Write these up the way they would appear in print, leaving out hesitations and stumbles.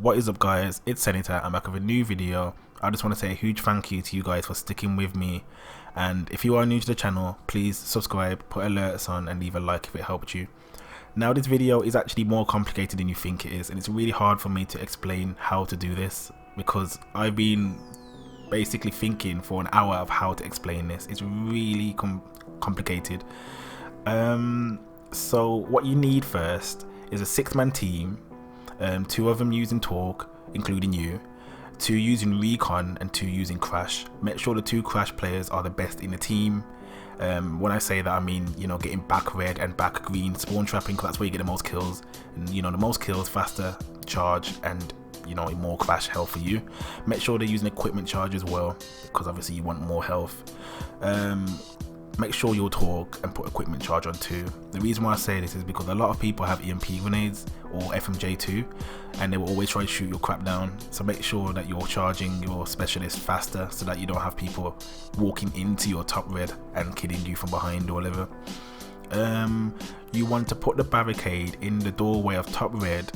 What is up guys, it's Seniter. I'm back with a new video. I just want to say a huge thank you to you guys for sticking with me, and if you are new to the channel, please subscribe, put alerts on and leave a like if it helped you. Now this video is actually more complicated than you think it is, and it's really hard for me to explain how to do this because I've been basically thinking for an hour of how to explain this. It's really complicated. So what you need first is a 6-man team, 2 of them using talk, including you, 2 using recon and 2 using crash. Make sure the 2 crash players are the best in the team. When I say that, I mean, you know, getting back red and back green, spawn trapping, because that's where you get the most kills, and you know, the most kills, faster charge, and you know, more crash health for you. Make sure they're using equipment charge as well, because obviously you want more health. Make sure you'll talk and put equipment charge on too. The reason why I say this is because a lot of people have EMP grenades or FMJ2 and they will always try to shoot your crap down, so make sure that you're charging your specialist faster so that you don't have people walking into your top red and killing you from behind or whatever. You want to put the barricade in the doorway of top red,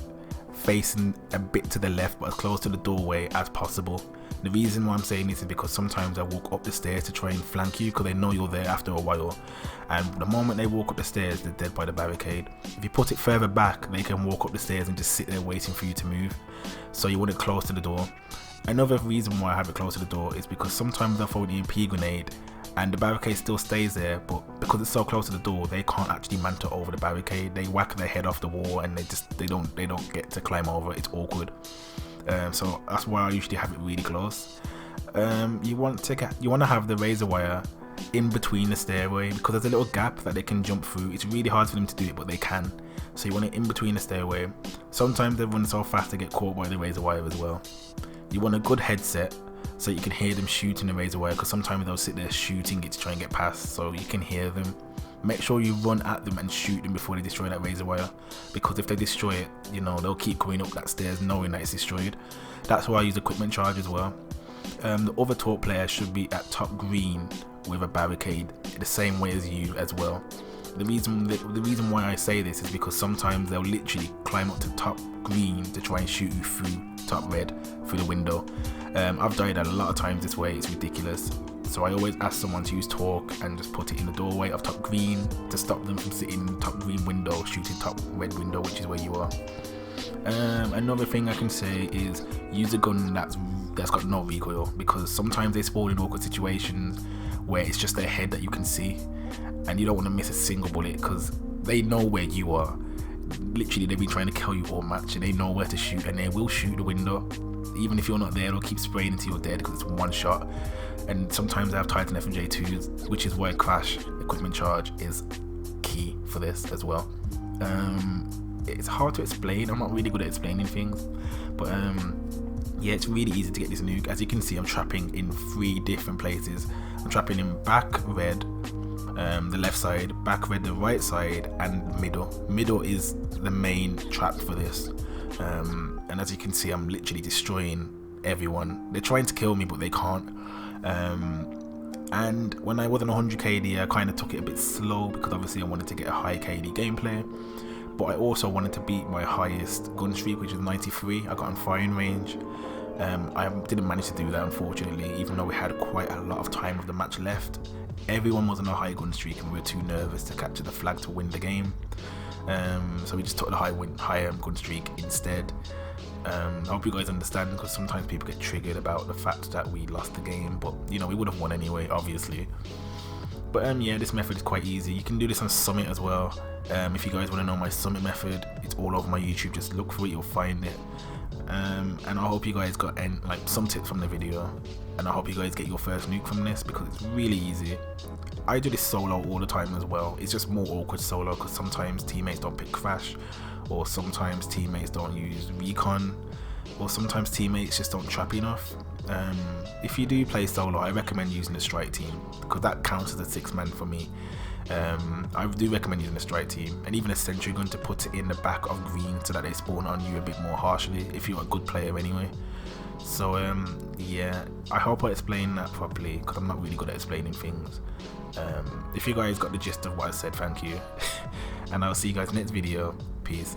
facing a bit to the left but as close to the doorway as possible. The reason why I'm saying this is because sometimes I walk up the stairs to try and flank you because they know you're there after a while, and the moment they walk up the stairs they're dead by the barricade. If you put it further back, they can walk up the stairs and just sit there waiting for you to move, so you want it close to the door. Another reason why I have it close to the door is because sometimes they'll throw an EMP grenade and the barricade still stays there, but because it's so close to the door they can't actually mantle over the barricade. They whack their head off the wall and they don't get to climb over. It's awkward. So that's why I usually have it really close. You want to have the razor wire in between the stairway because there's a little gap that they can jump through. It's really hard for them to do it, but they can. So you want it in between the stairway. Sometimes they run so fast they get caught by the razor wire as well. You want a good headset so you can hear them shooting the razor wire, because sometimes they'll sit there shooting it to try and get past, so you can hear them. Make sure you run at them and shoot them before they destroy that razor wire, because if they destroy it, you know, they'll keep going up that stairs knowing that it's destroyed. That's why I use equipment charge as well. The other talk player should be at top green with a barricade the same way as you as well. The reason why I say this is because sometimes they'll literally climb up to top green to try and shoot you through top red through the window. I've died a lot of times this way. It's ridiculous. So I always ask someone to use talk and just put it in the doorway of top green to stop them from sitting in top green window shooting top red window, which is where you are. Another thing I can say is use a gun that's got no recoil, because sometimes they spawn in awkward situations where it's just their head that you can see and you don't want to miss a single bullet because they know where you are. Literally, they've been trying to kill you all match and they know where to shoot, and they will shoot the window. Even if you're not there, they'll keep spraying until you're dead because it's one shot. And sometimes I have Titan FMJ2s, which is why crash equipment charge is key for this as well. It's hard to explain. I'm not really good at explaining things, but yeah, it's really easy to get this nuke. As you can see, I'm trapping in 3 different places. I'm trapping in back red, the left side, back red the right side, and middle. Middle is the main trap for this. And as you can see, I'm literally destroying everyone. They're trying to kill me, but they can't. And when I wasn't 100 KD, I kind of took it a bit slow because obviously I wanted to get a high KD gameplay, but I also wanted to beat my highest gun streak, which is 93. I got on firing range. I didn't manage to do that, unfortunately, even though we had quite a lot of time of the match left. Everyone was on a high gun streak and we were too nervous to capture the flag to win the game. So we just took the higher gun streak instead. I hope you guys understand, because sometimes people get triggered about the fact that we lost the game, but you know, we would have won anyway, obviously. But yeah, this method is quite easy. You can do this on Summit as well. If you guys want to know my Summit method, it's all over my YouTube. Just look for it, you'll find it. And I hope you guys got like some tips from the video, and I hope you guys get your first nuke from this because it's really easy. I do this solo all the time as well. It's just more awkward solo because sometimes teammates don't pick crash, or sometimes teammates don't use recon, or sometimes teammates just don't trap enough. If you do play solo, I recommend using the strike team because that counts as a 6-man for me. I do recommend using a strike team and even a sentry gun to put it in the back of green so that they spawn on you a bit more harshly if you're a good player anyway. So yeah, I hope I explained that properly because I'm not really good at explaining things. If you guys got the gist of what I said, thank you. And I'll see you guys next video. Peace.